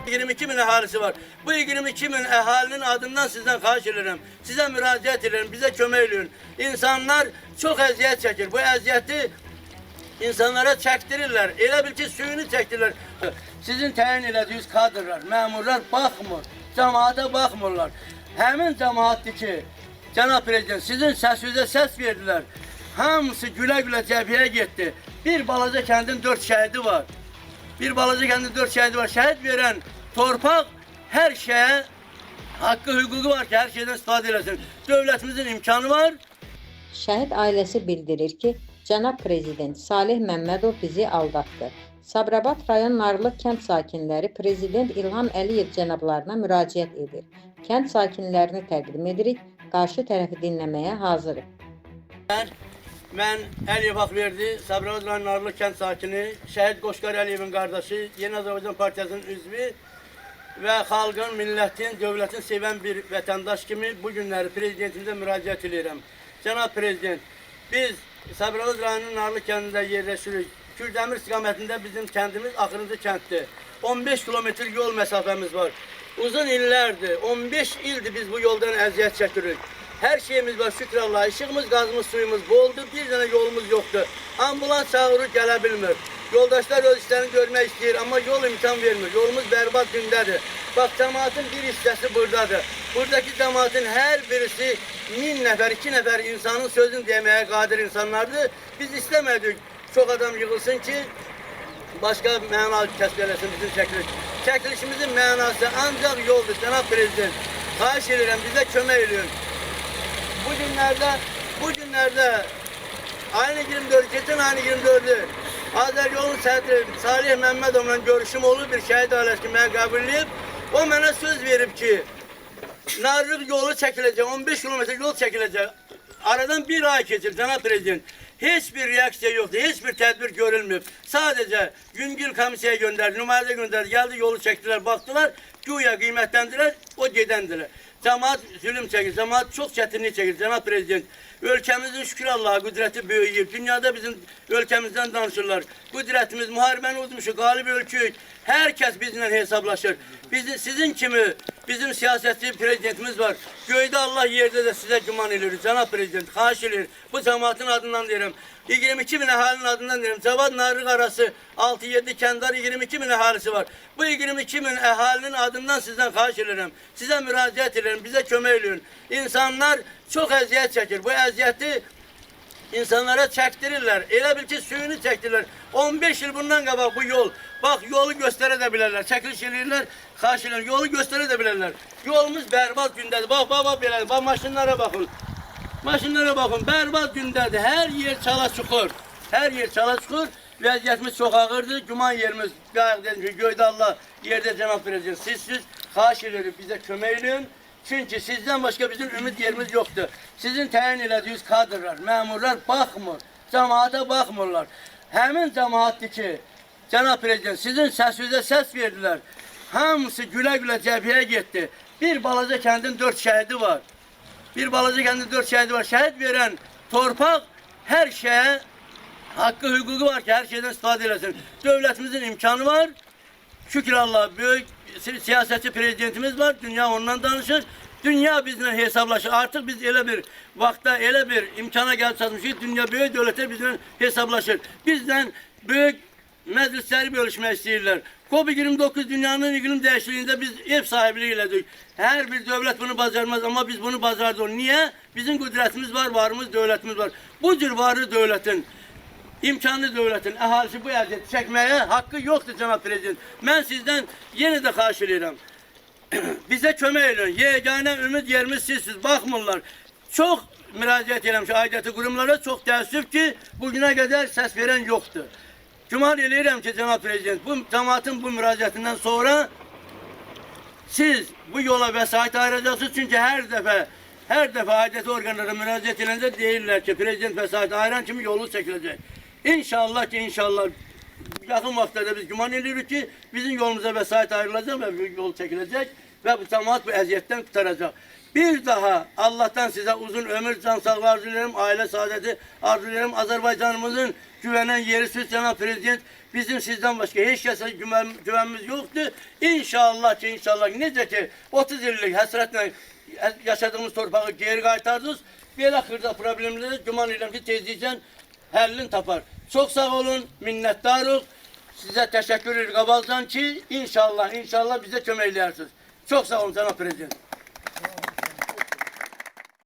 22 bin əhalisi var. Bu 22 bin əhalinin adından sizden xahiş ederim. Size müracaat ederim, bize kömək edin. İnsanlar çok əziyyət çəkir. Bu əziyyəti insanlara çəkdirirlər. Elə bil ki, suyunu çəkdirirlər. Sizin təyin elədiyiniz kadrlar, məmurlar baxmır. Cəmaata baxmırlar. Həmin cəmaatdır ki, Cənab Prezident, sizin səsinizə səs verdilər. Hamısı gülə-gülə cəbhəyə getdi. Bir balaca kəndin 4 şəhidi var. Bir balaca kəndin 4 şəhidi var. Şəhid verən torpaq hər şeyə haqqı, hüququ var ki, hər şeydən istifadə eləsin. Dövlətimizin imkanı var. Şəhid ailəsi bildirir ki, Cənab Prezident Salih Məmmədov bizi aldatdı. Sabirabad rayon Narlıq kənd sakinləri Prezident İlham Əliyev cənablarına müraciət edir. Kənd sakinlərini təqdim edirik, qarşı tərəfi dinləməyə hazırıq. Mən Əliyev Haqverdi, Sabirabad rayon Narlıq kənd sakini, Şəhid Qoşqar Əliyevin qardaşı, Yeni Azərbaycan Partiyasının üzvü və xalqın, millətin, dövlətin sevən bir vətəndaş kimi bu günləri Prezidentimizə müraciət edirəm. Cənab Prezident, biz Sabirabad rayonunun Narlıq kəndində yerləşirik. Kürdəmir istiqamətində bizim kəndimiz axırıncı kənddir. 15 kilometr yol məsafəmiz var. Uzun illərdir, 15 ildir biz bu yoldan əziyyət çəkirik. Hər şeyimiz var, şükür Allah. İşığımız, qazımız, suyumuz boldur, bir dənə yolumuz yoxdur. Ambulans çağırır, gələ bilmir. Yoldaşlar öz işlərini görmək istəyir, amma yol imkan vermir. Yolumuz bərbad gündədir. Bax, cəmaatın bir hissəsi buradadır. Buradakı cəmaatın hər birisi 1000 nəfər, 2 nəfər insanın sözünü deməyə qadir insanlardır. Biz istəmədik çox adam yığılsın ki, başqa məna kəsb eləsin bizim çəkiliş. Çəkilişimizin mənası ancaq yoldur, Cənab Prezident. Xahiş edirəm, bizə kömək edin. Bu günlərdə ayın 24, geçen ayın 24'ü Azəryolun sədri Salih Məmmədovla görüşüm olur, bir şəhid ailəsi ki, mənə qəbul edib. O mənə söz verib ki, Narlıq yolu çəkiləcək, 15 kilometre yol çəkiləcək. Aradan bir ay keçir, Cənab Prezident. Heç bir reaksiya yoxdur, heç bir tədbir görülməyib. Sadəcə Güngül komissiyaya göndərdi, nümayəndə göndərdi, gəldi yolu çəkdilər, baxdılar, güya qiymətləndirlər, o gedəndirlər. Cəmaat zülüm çəkir, cəmaat çox çətinlik çəkir, Cənab Prezident. Ölkəmizin şükür Allah'a qüdrəti böyüyüb. Dünyada bizim ölkəmizdən danışırlar. Qüdrətimiz, müharibəni udmuşuq, qalib ölküyük. Hər kəs bizimlə hesablaşır. Sizin kimi bizim siyasətçi prezidentimiz var. Göydə Allah, yerdə də sizə güman edirik. Cənab Prezident, xahiş edir. Bu cəmaatın adından deyirəm. 22 bin əhalinin adından deyirəm. Cavad Narlıq arası 6-7 kəndar 22 bin əhalisi var. Bu 22 bin əhalinin adından sizdən xahiş edirəm. Sizə müraciət edirəm, bizə kömək edin. İnsanlar çox əziyyət çəkir. Bu əziyyəti insanlara çəkdirirlər. Elə bil ki, suyunu çəkdirirlər. 15 il bundan qabaq bu yol. Bax, yolu göstərə də bilərlər. Çəkiliş edirlər, xahiş edirlər. Yolu göstərə də bilərlər. Yolumuz bərbad gündədir. Bax, belədir. Bax, maşınlara baxın. Maşınlara baxın, bərbad gündədir. Hər yer çala çuxur. Hər yer çala çuxur. Vəziyyətimiz çox ağırdır. Güman yerimiz, dedim ki, göydə Allah, yerdə Cənab Prezident. Siz xahiş edirik, bizə kömək edin. Çünki sizdən başqa bizim ümid yerimiz yoxdur. Sizin təyin elədiyiniz kadrlar, məmurlar baxmır. Cəmaata baxmırlar. Həmin cəmaatdır ki, Cənab Prezident, sizin səsinizə səs verdilər. Hamısı gülə-gülə cəbhəyə getdi. Bir balaca kəndin 4 şəhidi var. Bir balaca kəndin 4 şəhidi var. Şəhid verən torpaq hər şeyə haqqı, hüququ var ki, hər şeydən istifadə eləsin. Dövlətimizin imkanı var. Şükür Allah, böyük siyasətçi prezidentimiz var. Dünya ondan danışır. Dünya bizimle hesablaşır. Artık biz elə bir vaxtda, elə bir imkana gəlib çatmışıq. Dünya böyük dövlətlər bizimle hesablaşır. Bizden böyük məclisləri bölüşmək istəyirlər. COP29 dünyanın iqlim dəyişikliyində biz ev sahibliği elədik. Hər bir dövlət bunu bacarmaz, amma biz bunu bacardıq. Niyə? Bizim qüdrətimiz var, varımız, dövlətimiz var. Bu cür varlı dövlətin, imkanlı dövlətin əhalisi bu əziyyəti çəkməyə haqqı yoxdur, Cənab Prezident. Mən sizdən yenə də xahiş edirəm. Bizə kömək edin. Yeganə ümid yerimiz sizsiz. Baxmırlar. Çox müraciət eləmiş aidiyyatı qurumlara, çox təəssüf ki, bugünə qədər səs verən yoxdur. Güman eləyirəm ki, Cənab Prezident, bu cəmaatın bu müraciətindən sonra siz bu yola vəsait ayıracaqsınız. Çünki hər dəfə aidiyyatı orqanlara müraciət edəndə deyirlər ki, Prezident vəsait ayıran kimi yolu çəkiləcək. İnşallah ki, inşallah yaxın vaxtlarda biz güman edirik ki, bizim yolumuza vəsait ayrılacaq və yol çəkiləcək və bu cəmaat bu əziyyətdən qurtaracaq. Bir daha Allah'tan size uzun ömür, can sağlığı arzu ederim, aile saadeti arzu ederim. Azerbaycanımızın güvenen yeri söz Cenab-ı Prezident. Bizim sizden başka hiç kimse güvenimiz yoktu. İnşallah ki necə ki 30 illik həsrətlə yaşadığımız torpağı geri qaytardınız. Belə xırda problemləri güman edirəm ki tezliklə həllini tapar. Çok sağ olun, minnettarıq. Size teşekkür ederim Qabalcan ki inşallah bize kömək edirsiniz. Çok sağ olun Cenab-ı Prezident.